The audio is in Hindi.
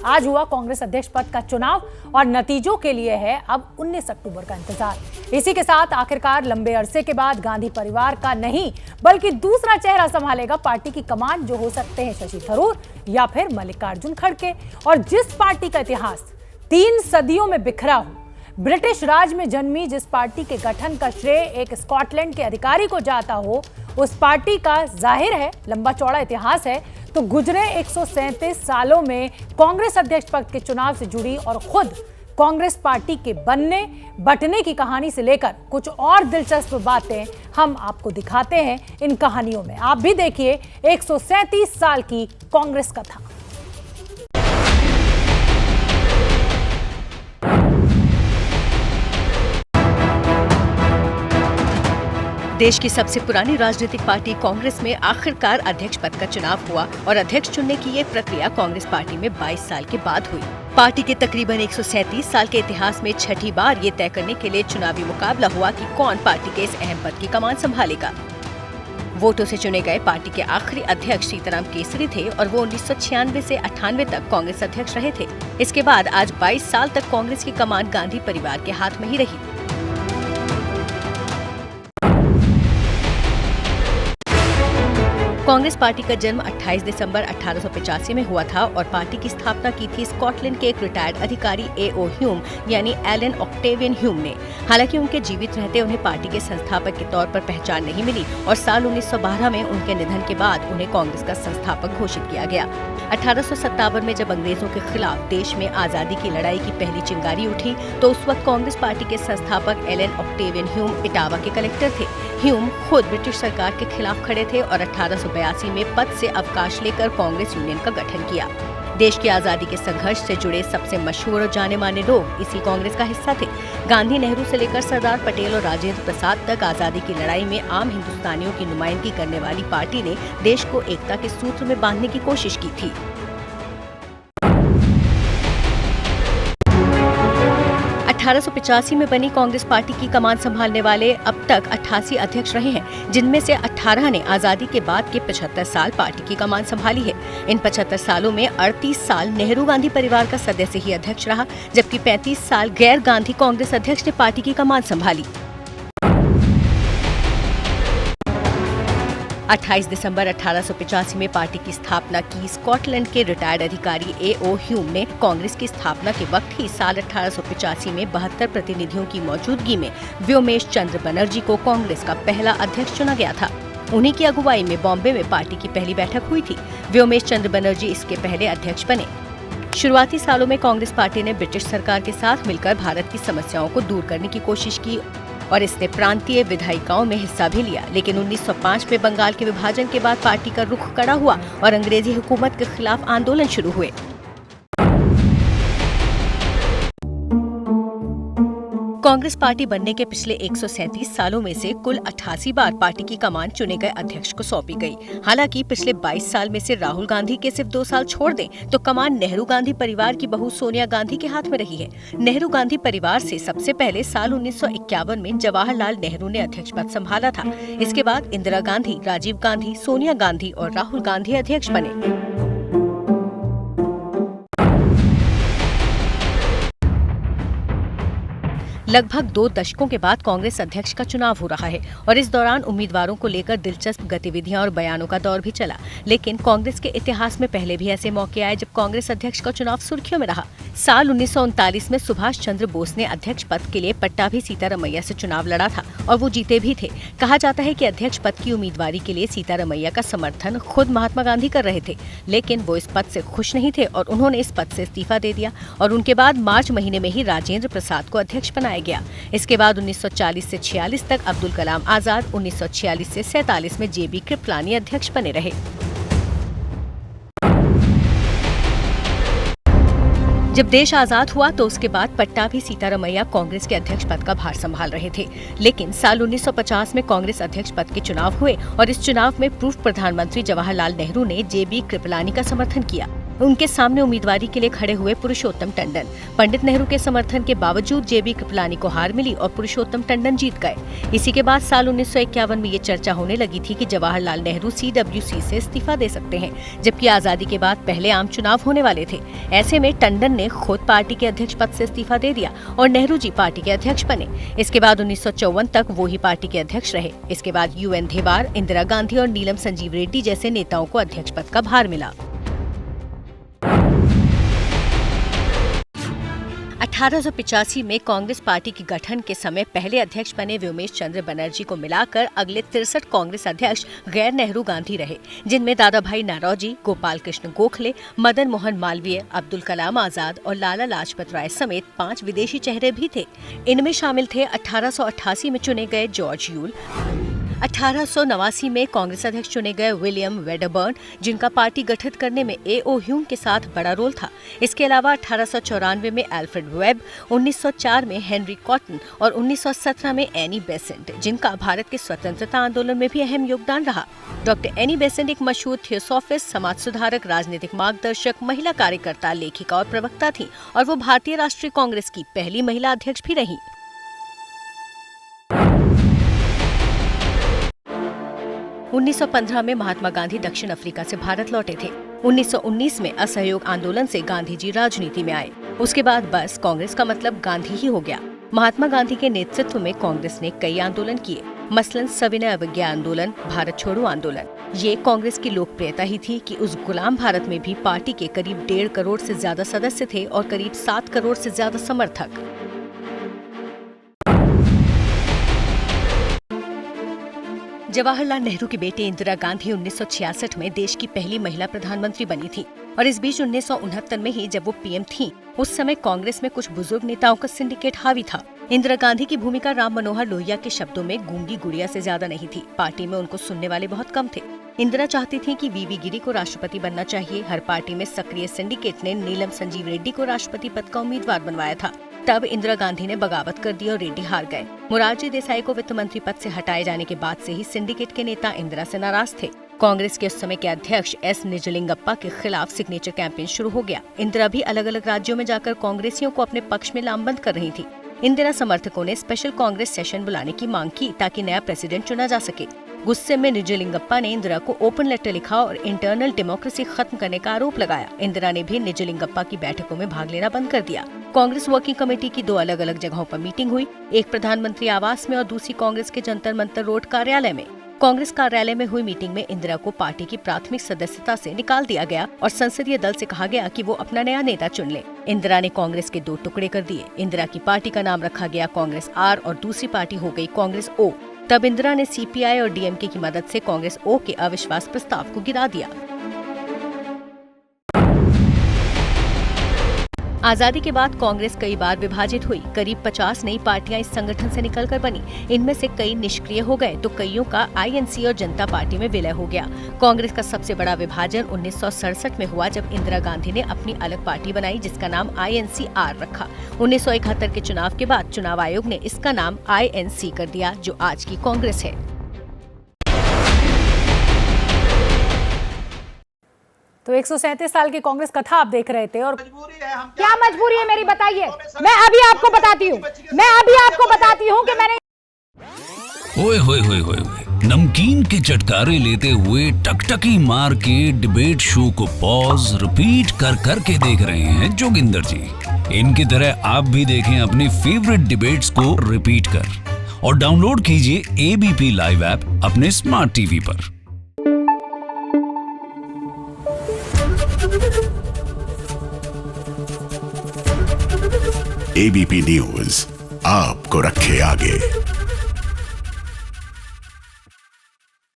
आज हुआ कांग्रेस अध्यक्ष पद का चुनाव और नतीजों के लिए है अब 19 अक्टूबर का इंतजार। इसी के साथ आखिरकार लंबे अरसे के बाद गांधी परिवार का नहीं बल्कि दूसरा चेहरा संभालेगा पार्टी की कमान, जो हो सकते हैं शशि थरूर या फिर मल्लिकार्जुन खड़गे। और जिस पार्टी का इतिहास 3 सदियों में बिखरा हो, ब्रिटिश राज में जन्मी जिस पार्टी के गठन का श्रेय एक स्कॉटलैंड के अधिकारी को जाता हो, उस पार्टी का जाहिर है लंबा चौड़ा इतिहास है, तो गुजरे 137 सालों में कांग्रेस अध्यक्ष पद के चुनाव से जुड़ी और खुद कांग्रेस पार्टी के बनने बटने की कहानी से लेकर कुछ और दिलचस्प बातें हम आपको दिखाते हैं इन कहानियों में। आप भी देखिए 137 साल की कांग्रेस कथा। देश की सबसे पुरानी राजनीतिक पार्टी कांग्रेस में आखिरकार अध्यक्ष पद का चुनाव हुआ और अध्यक्ष चुनने की ये प्रक्रिया कांग्रेस पार्टी में 22 साल के बाद हुई। पार्टी के तकरीबन 137 साल के इतिहास में छठी बार ये तय करने के लिए चुनावी मुकाबला हुआ कि कौन पार्टी के इस अहम पद की कमान संभालेगा। वोटों से चुने गए पार्टी के आखिरी अध्यक्ष सीताराम केसरी थे और वो 1996 से 98 तक कांग्रेस अध्यक्ष रहे थे। इसके बाद आज 22 साल तक कांग्रेस की कमान गांधी परिवार के हाथ में ही रही। कांग्रेस पार्टी का जन्म 28 दिसंबर 1885 में हुआ था और पार्टी की स्थापना की थी स्कॉटलैंड के एक रिटायर्ड अधिकारी A.O. ह्यूम यानी एलन ऑक्टेवियन ह्यूम ने। हालांकि उनके जीवित रहते उन्हें पार्टी के संस्थापक के तौर पर पहचान नहीं मिली और साल 1912 में उनके निधन के बाद उन्हें कांग्रेस का संस्थापक घोषित किया गया। 1857 में जब अंग्रेजों के खिलाफ देश में आजादी की लड़ाई की पहली चिंगारी उठी तो उस वक्त कांग्रेस पार्टी के संस्थापक एलन ऑक्टेवियन ह्यूम इटावा के कलेक्टर थे। ह्यूम खुद ब्रिटिश सरकार के खिलाफ खड़े थे और 1882 में पद से अवकाश लेकर कांग्रेस यूनियन का गठन किया। देश की आजादी के संघर्ष से जुड़े सबसे मशहूर और जाने माने लोग इसी कांग्रेस का हिस्सा थे। गांधी, नेहरू से लेकर सरदार पटेल और राजेंद्र प्रसाद तक आजादी की लड़ाई में आम हिंदुस्तानियों की नुमाइंदगी करने वाली पार्टी ने देश को एकता के सूत्र में बांधने की कोशिश की थी। 1885 में बनी कांग्रेस पार्टी की कमान संभालने वाले अब तक 88 अध्यक्ष रहे हैं, जिनमें से 18 ने आजादी के बाद के 75 साल पार्टी की कमान संभाली है। इन 75 सालों में 38 साल नेहरू गांधी परिवार का सदस्य ही अध्यक्ष रहा, जबकि 35 साल गैर गांधी कांग्रेस अध्यक्ष ने पार्टी की कमान संभाली। 28 दिसंबर 1885 में पार्टी की स्थापना की स्कॉटलैंड के रिटायर्ड अधिकारी A.O. ह्यूम ने कांग्रेस की स्थापना के वक्त ही साल 1885 में 72 प्रतिनिधियों की मौजूदगी में व्योमेश चंद्र बनर्जी को कांग्रेस का पहला अध्यक्ष चुना गया था। उन्हीं की अगुवाई में बॉम्बे में पार्टी की पहली बैठक हुई थी। व्योमेश चंद्र बनर्जी इसके पहले अध्यक्ष बने। शुरुआती सालों में कांग्रेस पार्टी ने ब्रिटिश सरकार के साथ मिलकर भारत की समस्याओं को दूर करने की कोशिश की और इसने प्रांतीय विधायिकाओं में हिस्सा भी लिया। लेकिन 1905 में बंगाल के विभाजन के बाद पार्टी का रुख कड़ा हुआ और अंग्रेजी हुकूमत के खिलाफ आंदोलन शुरू हुए। कांग्रेस पार्टी बनने के पिछले 137 सालों में से कुल 88 बार पार्टी की कमान चुने गए अध्यक्ष को सौंपी गई। हालांकि पिछले 22 साल में से राहुल गांधी के सिर्फ 2 साल छोड़ दें तो कमान नेहरू गांधी परिवार की बहू सोनिया गांधी के हाथ में रही है। नेहरू गांधी परिवार से सबसे पहले साल 1951 में जवाहरलाल नेहरू ने अध्यक्ष पद संभाला था। इसके बाद इंदिरा गांधी, राजीव गांधी, सोनिया गांधी और राहुल गांधी अध्यक्ष बने। लगभग 2 दशकों के बाद कांग्रेस अध्यक्ष का चुनाव हो रहा है और इस दौरान उम्मीदवारों को लेकर दिलचस्प गतिविधियां और बयानों का दौर भी चला। लेकिन कांग्रेस के इतिहास में पहले भी ऐसे मौके आए जब कांग्रेस अध्यक्ष का चुनाव सुर्खियों में रहा। साल 1939 में सुभाष चंद्र बोस ने अध्यक्ष पद के लिए पट्टाभी सीतारमैया से चुनाव लड़ा था और वो जीते भी थे। कहा जाता है कि अध्यक्ष पद की उम्मीदवारी के लिए सीतारमैया का समर्थन खुद महात्मा गांधी कर रहे थे, लेकिन वो इस पद से खुश नहीं थे और उन्होंने इस पद से इस्तीफा दे दिया और उनके बाद मार्च महीने में ही राजेंद्र प्रसाद को अध्यक्ष बनाया गया। इसके बाद 1940 से 46 तक अब्दुल कलाम आजाद, 1946 से 47 में JB कृपलानी अध्यक्ष बने रहे। जब देश आजाद हुआ तो उसके बाद पट्टाभी सीतारमैया कांग्रेस के अध्यक्ष पद का भार संभाल रहे थे। लेकिन साल 1950 में कांग्रेस अध्यक्ष पद के चुनाव हुए और इस चुनाव में पूर्व प्रधानमंत्री जवाहरलाल नेहरू ने JB कृपलानी का समर्थन किया। उनके सामने उम्मीदवारी के लिए खड़े हुए पुरुषोत्तम टंडन। पंडित नेहरू के समर्थन के बावजूद जेबी कृपलानी को हार मिली और पुरुषोत्तम टंडन जीत गए। इसी के बाद साल 1951 में ये चर्चा होने लगी थी कि जवाहरलाल नेहरू CWC से इस्तीफा दे सकते हैं, जबकि आजादी के बाद पहले आम चुनाव होने वाले थे। ऐसे में टंडन ने खुद पार्टी के अध्यक्ष पद से इस्तीफा दे दिया और नेहरू जी पार्टी के अध्यक्ष बने। इसके बाद 1954 तक वो ही पार्टी के अध्यक्ष रहे। इसके बाद UN धेवार, इंदिरा गांधी और नीलम संजीव रेड्डी जैसे नेताओं को अध्यक्ष पद का भार मिला। 1885 में कांग्रेस पार्टी के गठन के समय पहले अध्यक्ष बने व्योमेश चंद्र बनर्जी को मिलाकर अगले 63 कांग्रेस अध्यक्ष गैर नेहरू गांधी रहे, जिनमें दादा भाई नौरोजी, गोपाल कृष्ण गोखले, मदन मोहन मालवीय, अब्दुल कलाम आजाद और लाला लाजपत राय समेत 5 विदेशी चेहरे भी थे। इनमें शामिल थे 1888 में चुने गए जॉर्ज यूल, 1889 में कांग्रेस अध्यक्ष चुने गए विलियम वेडरबर्न, जिनका पार्टी गठित करने में A.O. ह्यूम के साथ बड़ा रोल था। इसके अलावा 1894 में एल्फ्रेड वेब, 1904 में हेनरी कॉटन और 1917 में एनी बेसेंट, जिनका भारत के स्वतंत्रता आंदोलन में भी अहम योगदान रहा। डॉक्टर एनी बेसेंट एक मशहूर थियोसॉफिस्ट, समाज सुधारक, राजनीतिक मार्गदर्शक, महिला कार्यकर्ता, लेखिका और प्रवक्ता थी और वो भारतीय राष्ट्रीय कांग्रेस की पहली महिला अध्यक्ष भी रही। 1915 में महात्मा गांधी दक्षिण अफ्रीका से भारत लौटे थे। 1919 में असहयोग आंदोलन से गांधी जी राजनीति में आए। उसके बाद बस कांग्रेस का मतलब गांधी ही हो गया। महात्मा गांधी के नेतृत्व में कांग्रेस ने कई आंदोलन किए, मसलन सविनय अवज्ञा आंदोलन, भारत छोड़ो आंदोलन। ये कांग्रेस की लोकप्रियता ही थी कि उस गुलाम भारत में भी पार्टी के करीब 1.5 करोड़ से ज्यादा सदस्य थे और करीब 7 करोड़ से ज्यादा समर्थक। जवाहरलाल नेहरू की बेटी इंदिरा गांधी 1966 में देश की पहली महिला प्रधानमंत्री बनी थी और इस बीच 1969 में ही जब वो PM थीं, उस समय कांग्रेस में कुछ बुजुर्ग नेताओं का सिंडिकेट हावी था। इंदिरा गांधी की भूमिका राम मनोहर लोहिया के शब्दों में गूंगी गुड़िया से ज्यादा नहीं थी। पार्टी में उनको सुनने वाले बहुत कम थे। इंदिरा चाहती थी कि VV गिरी को राष्ट्रपति बनना चाहिए। हर पार्टी में सक्रिय सिंडिकेट ने नीलम संजीव रेड्डी को राष्ट्रपति पद का उम्मीदवार बनवाया था। तब इंदिरा गांधी ने बगावत कर दी और रेड्डी हार गए। मोरारजी देसाई को वित्त मंत्री पद से हटाए जाने के बाद से ही सिंडिकेट के नेता इंदिरा से नाराज थे। कांग्रेस के उस समय के अध्यक्ष S निजलिंगप्पा के खिलाफ सिग्नेचर कैंपेन शुरू हो गया। इंदिरा भी अलग अलग राज्यों में जाकर कांग्रेसियों को अपने पक्ष में लामबंद कर रही थी। इंदिरा समर्थकों ने स्पेशल कांग्रेस सेशन बुलाने की मांग की ताकि नया प्रेसिडेंट चुना जा सके। गुस्से में निजलिंगप्पा ने इंदिरा को ओपन लेटर लिखा और इंटरनल डेमोक्रेसी खत्म करने का आरोप लगाया। इंदिरा ने भी निजलिंगप्पा की बैठकों में भाग लेना बंद कर दिया। कांग्रेस वर्किंग कमेटी की 2 अलग अलग जगहों पर मीटिंग हुई, एक प्रधानमंत्री आवास में और दूसरी कांग्रेस के जंतर मंतर रोड कार्यालय में। कांग्रेस कार्यालय में हुई मीटिंग में इंदिरा को पार्टी की प्राथमिक सदस्यता से निकाल दिया गया और संसदीय दल से कहा गया कि वो अपना नया नेता चुन ले। इंदिरा ने कांग्रेस के 2 टुकड़े कर दिए। इंदिरा की पार्टी का नाम रखा गया कांग्रेस R और दूसरी पार्टी हो गई कांग्रेस O। तब इंदिरा ने CPI और DMK की मदद से कांग्रेस O के अविश्वास प्रस्ताव को गिरा दिया। आजादी के बाद कांग्रेस कई बार विभाजित हुई। करीब 50 नई पार्टियां इस संगठन से निकलकर बनी। इनमें से कई निष्क्रिय हो गए तो कईयों का INC और जनता पार्टी में विलय हो गया। कांग्रेस का सबसे बड़ा विभाजन 1967 में हुआ जब इंदिरा गांधी ने अपनी अलग पार्टी बनाई जिसका नाम INC-R रखा। 1971 के चुनाव के बाद चुनाव आयोग ने इसका नाम INC कर दिया, जो आज की कांग्रेस है। तो 137 साल की कांग्रेस कथा आप देख रहे थे और क्या मजबूरी है मेरी, बताइए। मैं अभी आपको बताती हूँ कि मैंने ओए होए होए होए नमकीन के चटकारे लेते हुए टकटकी मार के डिबेट शो को पॉज रिपीट कर कर के देख रहे हैं जोगिंदर जी। इनकी तरह आप भी देखें अपनी फेवरेट डिबेट्स को रिपीट कर और डाउनलोड कीजिए ABP लाइव ऐप अपने स्मार्ट टीवी पर। ABP न्यूज आपको रखे आगे।